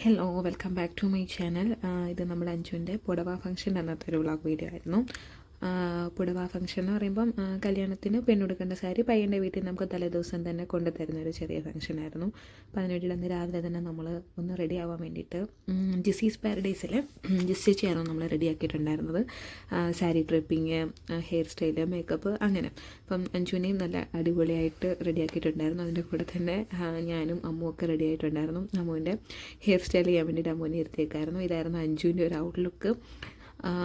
Hello, welcome back to my channel. ഇത് നമ്മുടെ അഞ്ജുവിൻ്റെ പുടവ function അന്നത്തെ ഒരു വ്ളോഗ് വീഡിയോ ആയിരുന്നു. പുടവ ഫംഗ്ഷൻ എന്ന് പറയുമ്പം കല്യാണത്തിന് പെണ്ണുടുക്കേണ്ട സാരി പയ്യൻ്റെ വീട്ടിൽ നമുക്ക് തലേദിവസം തന്നെ കൊണ്ടുതരുന്ന ഒരു ചെറിയ ഫംഗ്ഷനായിരുന്നു. അപ്പോൾ അതിന് വേണ്ടിയിട്ട് അന്ന് രാവിലെ തന്നെ നമ്മൾ ഒന്ന് റെഡി ആവാൻ വേണ്ടിയിട്ട് ജിസീസ് പാരഡൈസിൽ ജിസ് ചേച്ചിയായിരുന്നു നമ്മൾ റെഡിയാക്കിയിട്ടുണ്ടായിരുന്നത്. സാരി ഡ്രിപ്പിങ്, ഹെയർ സ്റ്റൈല്, മേക്കപ്പ്, അങ്ങനെ. അപ്പം അഞ്ജുവിനെയും നല്ല അടിപൊളിയായിട്ട് റെഡിയാക്കിയിട്ടുണ്ടായിരുന്നു. അതിൻ്റെ കൂടെ തന്നെ ഞാനും അമ്മുവൊക്കെ റെഡി ആയിട്ടുണ്ടായിരുന്നു. അമ്മുവിൻ്റെ ഹെയർ സ്റ്റൈൽ ചെയ്യാൻ വേണ്ടിയിട്ട് അമ്മുവിനെ ഇരുത്തിയേക്കായിരുന്നു. ഇതായിരുന്നു അഞ്ജുവിൻ്റെ ഒരു ഔട്ട്ലുക്ക്.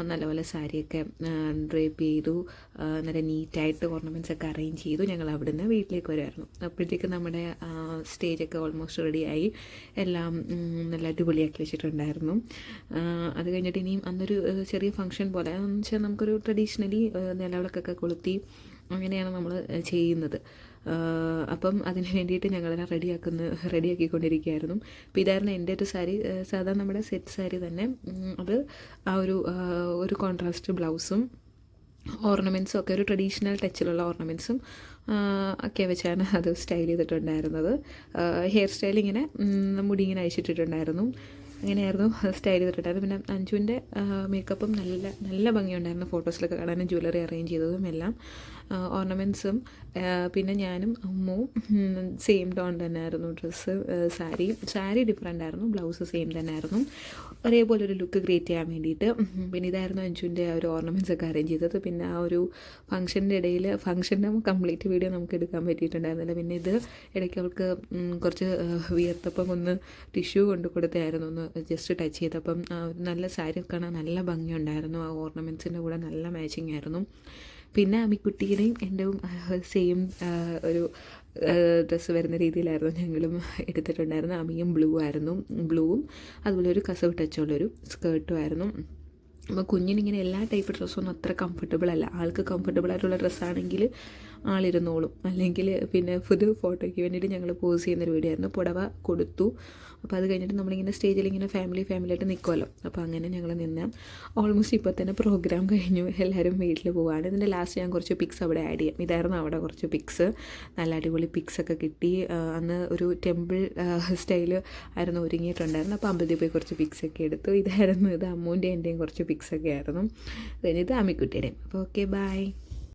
നല്ലപോലെ സാരിയൊക്കെ ഡ്രേപ്പ് ചെയ്തു, നല്ല നീറ്റായിട്ട് ഓർണമെൻറ്റ്സൊക്കെ അറേഞ്ച് ചെയ്തു. ഞങ്ങൾ അവിടുന്ന് വീട്ടിലേക്ക് വരുമായിരുന്നു. അപ്പോഴത്തേക്ക് നമ്മുടെ സ്റ്റേജൊക്കെ ഓൾമോസ്റ്റ് റെഡിയായി, എല്ലാം നല്ല അടിപൊളിയാക്കി വെച്ചിട്ടുണ്ടായിരുന്നു. അത് കഴിഞ്ഞിട്ട് ഇനിയും അന്നൊരു ചെറിയ ഫംഗ്ഷൻ പോലെ എന്ന് വെച്ചാൽ നമുക്കൊരു ട്രഡീഷണലി നിലവിളക്കൊക്കെ കൊളുത്തി അങ്ങനെയാണ് നമ്മൾ ചെയ്യുന്നത്. അപ്പം അതിന് വേണ്ടിയിട്ട് ഞങ്ങളെല്ലാം റെഡിയാക്കിക്കൊണ്ടിരിക്കുകയായിരുന്നു. അപ്പോൾ ഇതായിരുന്നു എൻ്റെ ഒരു സാരി, സാധാരണ നമ്മുടെ സെറ്റ് സാരി തന്നെ. അത് ആ ഒരു കോൺട്രാസ്റ്റ് ബ്ലൗസും ഓർണമെൻറ്റ്സും ഒക്കെ ഒരു ട്രഡീഷണൽ ടച്ചിലുള്ള ഓർണമെൻറ്റ്സും ഒക്കെ വെച്ചാണ് അത് സ്റ്റൈൽ ചെയ്തിട്ടുണ്ടായിരുന്നത്. ഹെയർ സ്റ്റൈൽ ഇങ്ങനെ മുടി ഇങ്ങനെ അഴിച്ചിട്ടിട്ടുണ്ടായിരുന്നു. അങ്ങനെയായിരുന്നു സ്റ്റൈൽ ചെയ്തിട്ടുണ്ടായിരുന്നു. പിന്നെ അഞ്ജുവിൻ്റെ മേക്കപ്പും നല്ല ഭംഗിയുണ്ടായിരുന്നു. ഫോട്ടോസിലൊക്കെ കാണാനും ജ്വല്ലറി അറേഞ്ച് ചെയ്തതും എല്ലാം, ഓർണമെൻറ്റ്സും. പിന്നെ ഞാനും അമ്മവും സെയിം ടോൺ തന്നെ ആയിരുന്നു ഡ്രസ്സ്. സാരി ഡിഫറെൻ്റ് ആയിരുന്നു, ബ്ലൗസ് സെയിം തന്നെ ആയിരുന്നു. ഒരേപോലെ ഒരു ലുക്ക് ക്രിയേറ്റ് ചെയ്യാൻ വേണ്ടിയിട്ട്. പിന്നെ ഇതായിരുന്നു അഞ്ജുവിൻ്റെ ഒരു ഓർണമെൻറ്റ്സ് ഒക്കെ അറേഞ്ച് ചെയ്തത്. പിന്നെ ആ ഒരു ഫംഗ്ഷൻ്റെ ഇടയിൽ ഫംഗ്ഷൻ്റെ കംപ്ലീറ്റ് വീഡിയോ നമുക്ക് എടുക്കാൻ പറ്റിയിട്ടുണ്ടായിരുന്നില്ല. പിന്നെ ഇത് ഇടയ്ക്ക് അവൾക്ക് കുറച്ച് വിയർത്തപ്പം ഒന്ന് ടിഷ്യൂ കൊണ്ട് കൊടുത്തായിരുന്നു, ഒന്ന് ജസ്റ്റ് ടച്ച് ചെയ്തപ്പം നല്ല സാരി കാണാൻ നല്ല ഭംഗിയുണ്ടായിരുന്നു. ആ ഓർണമെൻറ്റ്സിൻ്റെ കൂടെ നല്ല മാച്ചിങ് ആയിരുന്നു. പിന്നെ അമ്മിക്കുട്ടീനെയും എൻ്റെയും സെയിം ഒരു ഡ്രസ്സ് വരുന്ന രീതിയിലായിരുന്നു ഞങ്ങളും എടുത്തിട്ടുണ്ടായിരുന്നു. അമ്മിയും ബ്ലൂവും അതുപോലെ ഒരു കസവ് ടച്ചുള്ളൊരു സ്കേർട്ടും ആയിരുന്നു. അപ്പോൾ കുഞ്ഞിനിങ്ങനെ എല്ലാ ടൈപ്പ് ഡ്രസ്സൊന്നും അത്ര കംഫർട്ടബിൾ അല്ല. ആൾക്ക് കംഫർട്ടബിൾ ആയിട്ടുള്ള ഡ്രസ്സാണെങ്കിൽ ആളിരുന്നോളും. അല്ലെങ്കിൽ പിന്നെ ഫോട്ടോയ്ക്ക് വേണ്ടിയിട്ട് ഞങ്ങൾ പോസ് ചെയ്യുന്നൊരു വീഡിയോ ആയിരുന്നു. പുടവ കൊടുത്തു. അപ്പോൾ അത് കഴിഞ്ഞിട്ട് നമ്മളിങ്ങനെ സ്റ്റേജിൽ ഇങ്ങനെ ഫാമിലിയായിട്ട് നിൽക്കുമല്ലോ. അപ്പോൾ അങ്ങനെ ഞങ്ങൾ നിന്ന് ഓൾമോസ്റ്റ് ഇപ്പോൾ തന്നെ പ്രോഗ്രാം കഴിഞ്ഞു, എല്ലാവരും വീട്ടിൽ പോവുകയാണ്. ഇതിൻ്റെ ലാസ്റ്റ് ഞാൻ കുറച്ച് പിക്സ് അവിടെ ആഡ് ചെയ്യാം. ഇതായിരുന്നു അവിടെ കുറച്ച് പിക്സ്, നല്ല അടിപൊളി പിക്സൊക്കെ കിട്ടി. അന്ന് ഒരു ടെമ്പിൾ സ്റ്റൈൽ ആയിരുന്നു ഒരുങ്ങിയിട്ടുണ്ടായിരുന്നു. അപ്പോൾ അമ്പലത്തിൽ പോയി കുറച്ച് പിക്സൊക്കെ എടുത്തു. ഇത് അമ്മൂൻ്റെ എൻ്റെയും കുറച്ച് പിക്സൊക്കെ ആയിരുന്നു. ഇത് അമ്മിക്കുട്ടിയുടെയും. അപ്പോൾ ഓക്കെ, ബൈ.